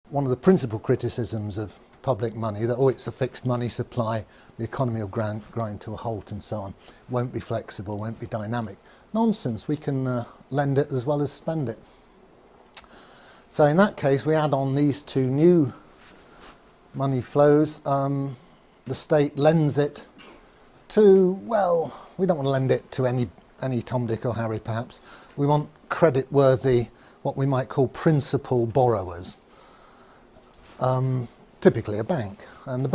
one of the principal criticisms of public money, that, oh, it's a fixed money supply, the economy will grind to a halt and so on, won't be flexible, won't be dynamic. Nonsense, we can lend it as well as spend it. So in that case, we add on these two new money flows. The state lends it to, well, we don't want to lend it to any Tom, Dick or Harry perhaps. We want credit-worthy, what we might call principal borrowers. Typically a bank. And the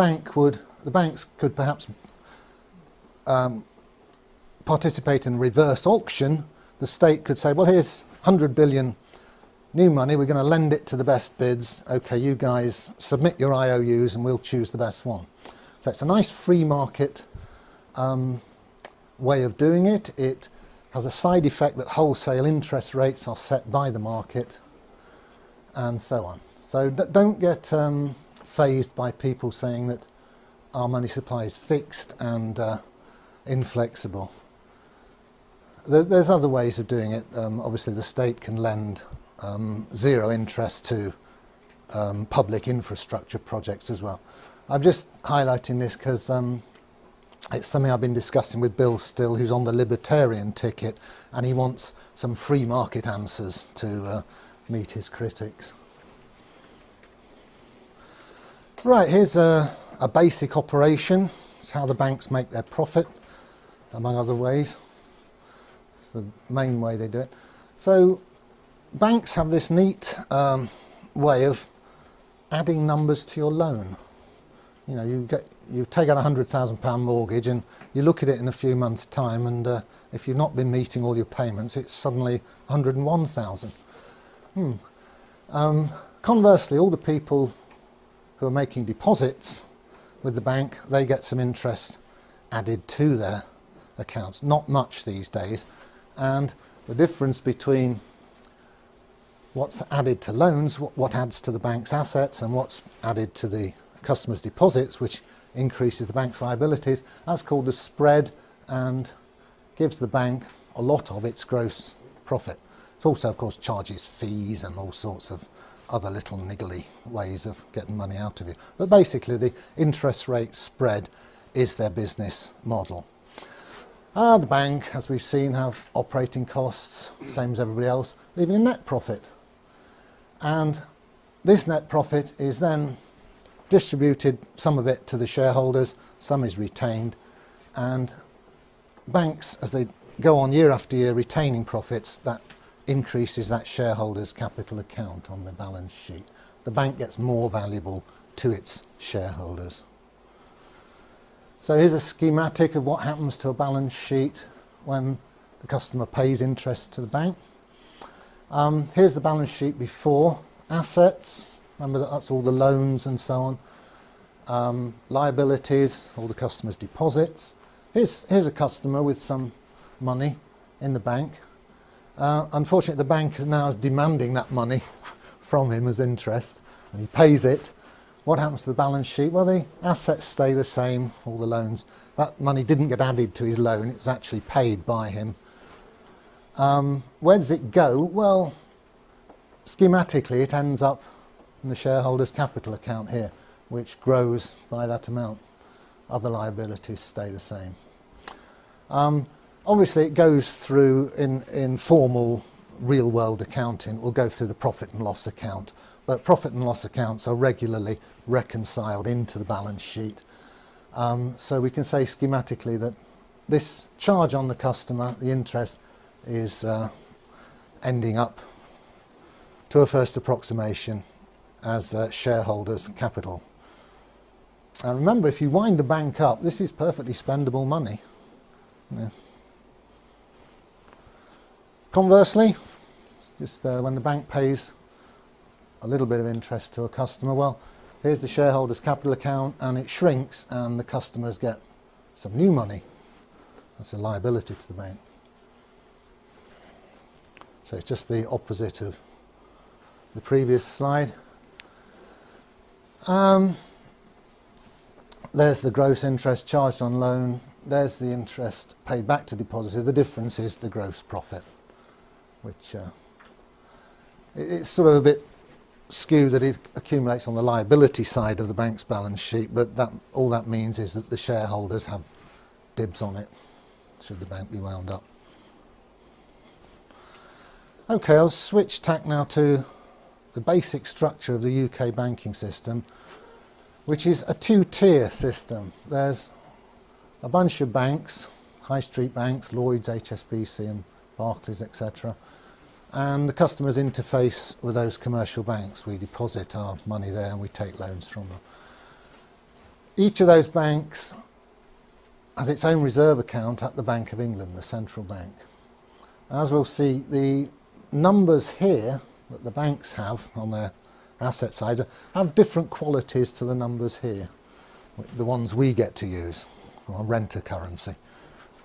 banks could perhaps participate in reverse auction. The state could say, well, here's 100 billion new money, we're going to lend it to the best bids. Okay, you guys submit your IOUs and we'll choose the best one. So it's a nice free market way of doing it. It has a side effect that wholesale interest rates are set by the market and so on. So don't get fazed by people saying that our money supply is fixed and inflexible. There's other ways of doing it. Obviously the state can lend zero interest to public infrastructure projects as well. I'm just highlighting this because it's something I've been discussing with Bill Still, who's on the libertarian ticket, and he wants some free market answers to meet his critics. Right, here's a basic operation. It's how the banks make their profit, among other ways. It's the main way they do it. So banks have this neat way of adding numbers to your loan. You know, you take out a £100,000 mortgage and you look at it in a few months' time, and if you've not been meeting all your payments, it's suddenly 101,000. Conversely, all the people who are making deposits with the bank, they get some interest added to their accounts. Not much these days, and the difference between what's added to loans, what adds to the bank's assets, and what's added to the customers' deposits, which increases the bank's liabilities, that's called the spread and gives the bank a lot of its gross profit. It also, of course, charges fees and all sorts of other little niggly ways of getting money out of you. But basically the interest rate spread is their business model. The bank, as we've seen, have operating costs, same as everybody else, leaving a net profit. And this net profit is then distributed, some of it to the shareholders, some is retained, and banks, as they go on year after year retaining profits, that increases that shareholders' capital account on the balance sheet. The bank gets more valuable to its shareholders. So here's a schematic of what happens to a balance sheet when the customer pays interest to the bank. Here's the balance sheet before assets. Remember that's all the loans and so on. Liabilities, all the customer's deposits. Here's a customer with some money in the bank. Unfortunately, the bank now is demanding that money from him as interest, and he pays it. What happens to the balance sheet? Well, the assets stay the same, all the loans. That money didn't get added to his loan, it was actually paid by him. Where does it go? Well, schematically it ends up in the shareholders' capital account here, which grows by that amount. Other liabilities stay the same. Obviously it goes through, in formal real-world accounting, will go through the profit and loss account. But profit and loss accounts are regularly reconciled into the balance sheet. So we can say schematically that this charge on the customer, the interest, is ending up, to a first approximation, as shareholders' capital. And remember, if you wind the bank up, this is perfectly spendable money. Yeah. Conversely, it's just when the bank pays a little bit of interest to a customer, well, here's the shareholders' capital account, and it shrinks and the customers get some new money. That's a liability to the bank. So it's just the opposite of the previous slide. There's the gross interest charged on loan. There's the interest paid back to depositor. The difference is the gross profit, which it's sort of a bit skew that it accumulates on the liability side of the bank's balance sheet, but all that means is that the shareholders have dibs on it, should the bank be wound up. Okay, I'll switch tack now to the basic structure of the UK banking system, which is a two-tier system. There's a bunch of banks, high street banks, Lloyds, HSBC and Barclays, etc. And the customers interface with those commercial banks. We deposit our money there and we take loans from them. Each of those banks has its own reserve account at the Bank of England, the central bank. As we'll see, the numbers here that the banks have on their asset sides have different qualities to the numbers here, the ones we get to use, or renter currency.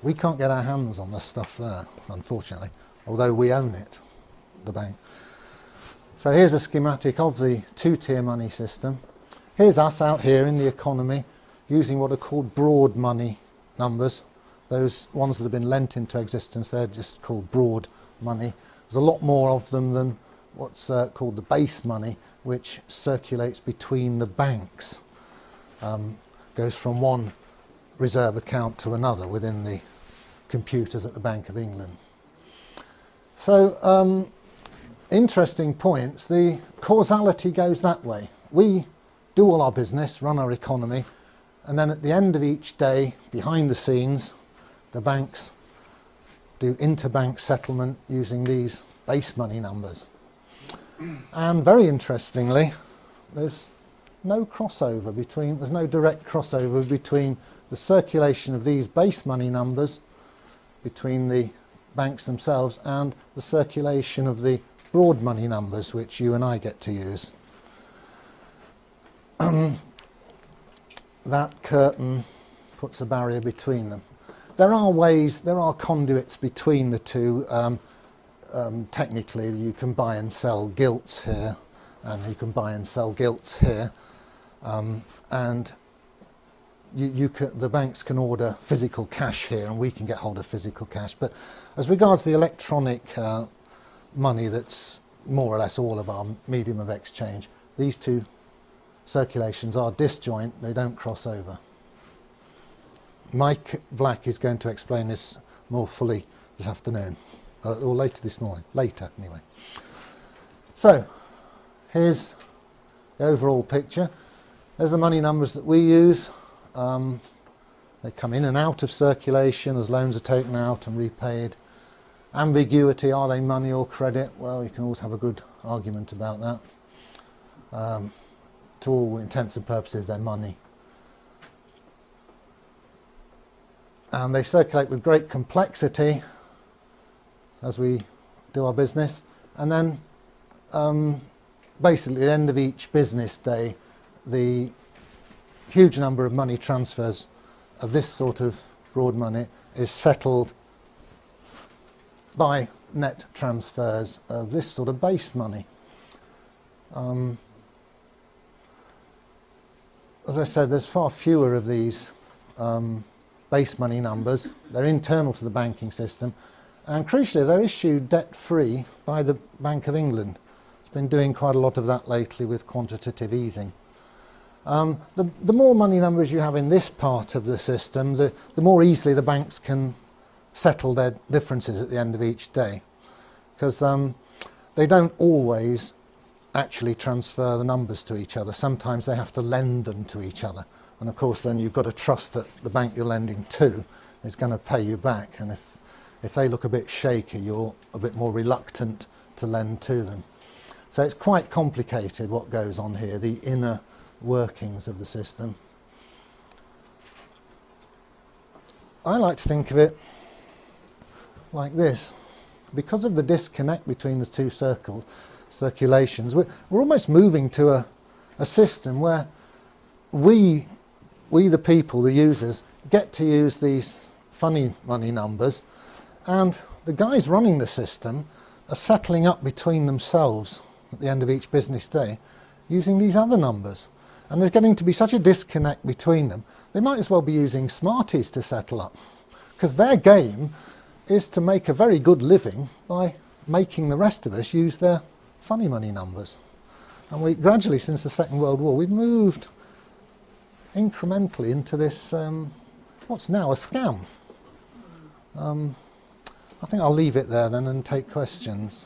We can't get our hands on the stuff there, unfortunately, although we own it, the bank. So here's a schematic of the two-tier money system. Here's us out here in the economy using what are called broad money numbers. Those ones that have been lent into existence, they're just called broad money. There's a lot more of them than what's called the base money, which circulates between the banks. Goes from one reserve account to another within the computers at the Bank of England. So, interesting points. The causality goes that way. We do all our business, run our economy, and then at the end of each day, behind the scenes, the banks do interbank settlement using these base money numbers. And very interestingly, there's no crossover between, there's no direct crossover between the circulation of these base money numbers between the banks themselves and the circulation of the broad money numbers, which you and I get to use. That curtain puts a barrier between them. There are ways, there are conduits between the two. Technically, you can buy and sell gilts here, and you can buy and sell gilts here, and the banks can order physical cash here, and we can get hold of physical cash. But as regards the electronic money, that's more or less all of our medium of exchange, these two circulations are disjoint, they don't cross over. Mike Black is going to explain this more fully this afternoon, or later this morning, later anyway. So, here's the overall picture. There's the money numbers that we use. They come in and out of circulation as loans are taken out and repaid. Ambiguity, are they money or credit? Well, you can always have a good argument about that. To all intents and purposes, they're money. And they circulate with great complexity as we do our business. And then basically at the end of each business day, the huge number of money transfers of this sort of broad money is settled by net transfers of this sort of base money. As I said, there's far fewer of these base money numbers. They're internal to the banking system, and crucially they're issued debt-free by the Bank of England. It's been doing quite a lot of that lately with quantitative easing. The more money numbers you have in this part of the system, the more easily the banks can settle their differences at the end of each day, because they don't always actually transfer the numbers to each other. Sometimes they have to lend them to each other, and of course then you've got to trust that the bank you're lending to is going to pay you back, and if they look a bit shaky, you're a bit more reluctant to lend to them. So it's quite complicated what goes on here, the inner workings of the system. I like to think of it like this. Because of the disconnect between the two circulations, we're almost moving to a system where we the people, the users, get to use these funny money numbers, and the guys running the system are settling up between themselves at the end of each business day using these other numbers. And there's getting to be such a disconnect between them, they might as well be using Smarties to settle up, because their game is to make a very good living by making the rest of us use their funny money numbers. And we gradually, since the Second World War, we've moved incrementally into this, what's now a scam. I think I'll leave it there then and take questions.